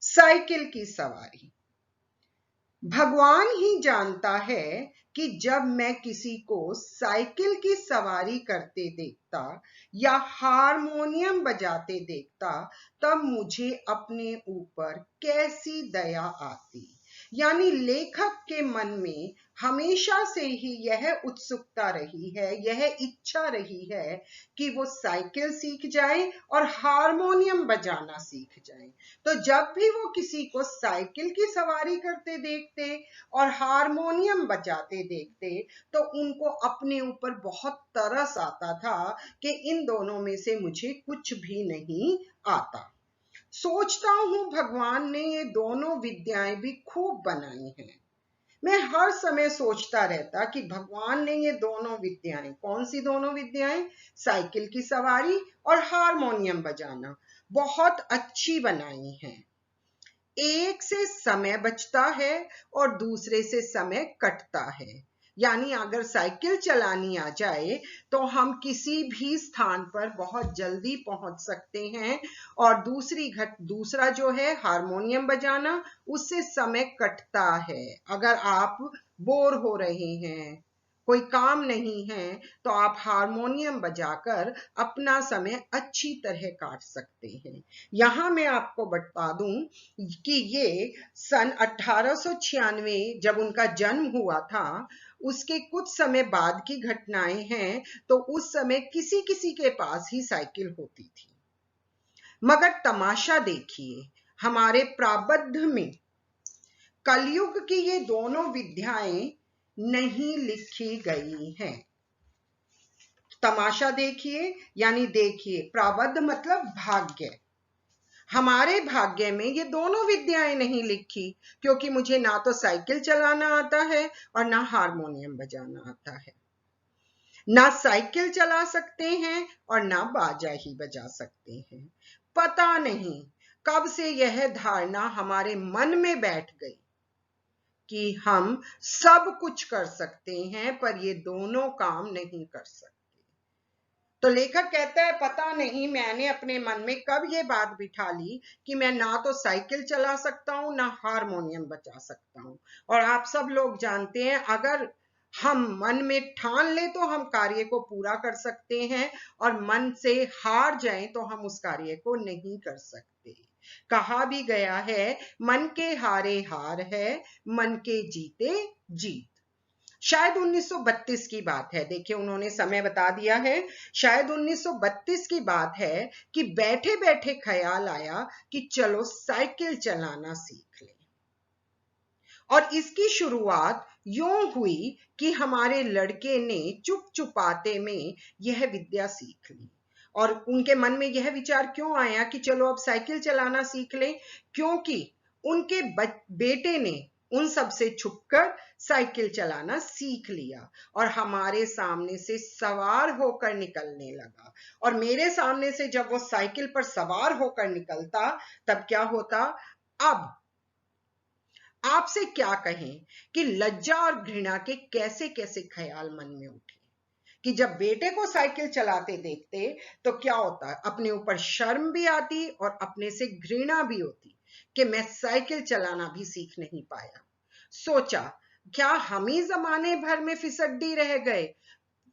Cycle की सवारी। भगवान ही जानता है कि जब मैं किसी को साइकिल की सवारी करते देखता या हारमोनियम बजाते देखता तब मुझे अपने ऊपर कैसी दया आती। यानी लेखक के मन में हमेशा से ही यह उत्सुकता रही है, यह इच्छा रही है कि वो साइकिल सीख जाए और हारमोनियम बजाना सीख जाए। तो जब भी वो किसी को साइकिल की सवारी करते देखते और हारमोनियम बजाते देखते तो उनको अपने ऊपर बहुत तरस आता था कि इन दोनों में से मुझे कुछ भी नहीं आता। सोचता हूं भगवान ने ये दोनों विद्याएं भी खूब बनाई हैं। मैं हर समय सोचता रहता कि भगवान ने ये दोनों विद्याएं, कौन सी दोनों विद्याएं, साइकिल की सवारी और हारमोनियम बजाना, बहुत अच्छी बनाई हैं। एक से समय बचता है और दूसरे से समय कटता है। यानी अगर साइकिल चलानी आ जाए तो हम किसी भी स्थान पर बहुत जल्दी पहुंच सकते हैं, और दूसरा जो है हारमोनियम बजाना, उससे समय कटता है। अगर आप बोर हो रहे हैं, कोई काम नहीं है, तो आप हारमोनियम बजाकर अपना समय अच्छी तरह काट सकते हैं। यहां मैं आपको बता दूं कि ये सन 1896 जब उनका जन्म हुआ था, उसके कुछ समय बाद की घटनाएं हैं। तो उस समय किसी किसी के पास ही साइकिल होती थी। मगर तमाशा देखिए, हमारे प्रारब्ध में कलयुग की ये दोनों विद्याएं नहीं लिखी गई हैं। तमाशा देखिए, यानी देखिए, प्रारब्ध मतलब भाग्य। हमारे भाग्य में ये दोनों विद्याएं नहीं लिखी, क्योंकि मुझे ना तो साइकिल चलाना आता है और ना हारमोनियम बजाना आता है। ना साइकिल चला सकते हैं और ना बाजा ही बजा सकते हैं। पता नहीं कब से यह धारणा हमारे मन में बैठ गई कि हम सब कुछ कर सकते हैं पर ये दोनों काम नहीं कर सकते। तो लेखक कहता है, पता नहीं मैंने अपने मन में कब ये बात बिठा ली कि मैं ना तो साइकिल चला सकता हूं ना हारमोनियम बजा सकता हूं। और आप सब लोग जानते हैं, अगर हम मन में ठान ले तो हम कार्य को पूरा कर सकते हैं, और मन से हार जाएं तो हम उस कार्य को नहीं कर सकते। कहा भी गया है, मन के हारे हार है, मन के जीते जीत। शायद 1932 की बात है, देखिए उन्होंने समय बता दिया है। शायद 1932 की बात है कि बैठे बैठे ख्याल आया कि चलो साइकिल चलाना सीख लें। और इसकी शुरुआत यूं हुई कि हमारे लड़के ने चुप चुपाते में यह विद्या सीख ली। और उनके मन में यह विचार क्यों आया कि चलो अब साइकिल चलाना सीख लें? क्योंकि उनके बेटे ने उन सब से छुपकर साइकिल चलाना सीख लिया और हमारे सामने से सवार होकर निकलने लगा। और मेरे सामने से जब वो साइकिल पर सवार होकर निकलता तब क्या होता? अब आपसे क्या कहें कि लज्जा और घृणा के कैसे कैसे ख्याल मन में उठे कि जब बेटे को साइकिल चलाते देखते तो क्या होता, अपने ऊपर शर्म भी आती और अपने से घृणा भी होती कि मैं साइकिल चलाना भी सीख नहीं पाया। सोचा, क्या हम ही जमाने भर में फिसड्डी रह गए?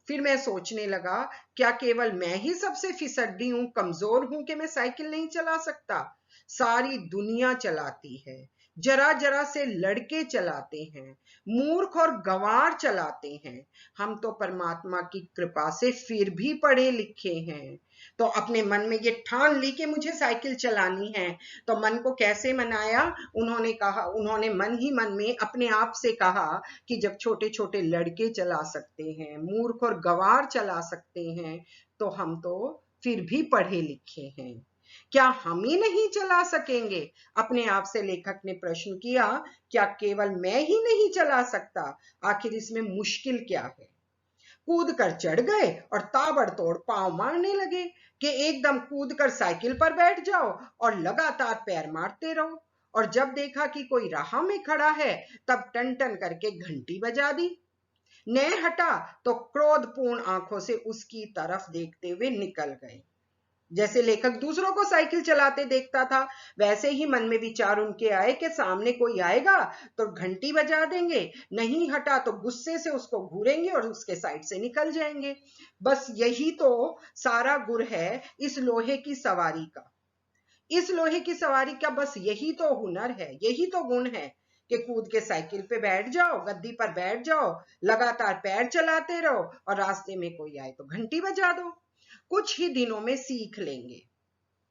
फिर मैं सोचने लगा, क्या केवल मैं ही सबसे फिसड्डी हूं, कमजोर हूं कि मैं साइकिल नहीं चला सकता? सारी दुनिया चलाती है, जरा जरा से लड़के चलाते हैं, मूर्ख और गंवार चलाते हैं। हम तो परमात्मा की कृपा से फिर भी पढ़े लिखे हैं। तो अपने मन में ये ठान ली कि मुझे साइकिल चलानी है। तो मन को कैसे मनाया? उन्होंने मन ही मन में अपने आप से कहा कि जब छोटे छोटे लड़के चला सकते हैं, मूर्ख और गंवार चला सकते हैं, तो हम तो फिर भी पढ़े लिखे हैं, क्या हम ही नहीं चला सकेंगे? अपने आप से लेखक ने प्रश्न किया, क्या केवल मैं ही नहीं चला सकता? आखिर इसमें मुश्किल क्या है? कूद कर चढ़ गए और ताबड़तोड़ पांव मारने लगे कि एकदम कूद कर साइकिल पर बैठ जाओ और लगातार पैर मारते रहो। और जब देखा कि कोई राह में खड़ा है तब टन टन करके घंटी बजा दी। न हटा तो क्रोधपूर्ण आंखों से उसकी तरफ देखते हुए निकल गए। जैसे लेखक दूसरों को साइकिल चलाते देखता था, वैसे ही मन में विचार उनके आए कि सामने कोई आएगा तो घंटी बजा देंगे, नहीं हटा तो गुस्से से उसको घूरेंगे और उसके साइड से निकल जाएंगे। बस यही तो सारा गुर है इस लोहे की सवारी का। इस लोहे की सवारी का बस यही तो हुनर है, यही तो गुण है कि कूद के साइकिल पे बैठ जाओ, गद्दी पर बैठ जाओ, लगातार पैर चलाते रहो और रास्ते में कोई आए तो घंटी बजा दो। कुछ ही दिनों में सीख लेंगे।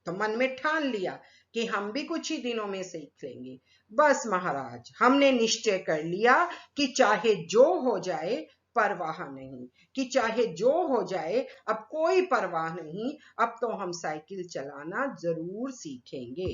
तो मन में ठान लिया कि हम भी कुछ ही दिनों में सीख लेंगे। बस महाराज, हमने निश्चय कर लिया कि चाहे जो हो जाए परवाह नहीं, कि चाहे जो हो जाए अब कोई परवाह नहीं, अब तो हम साइकिल चलाना जरूर सीखेंगे।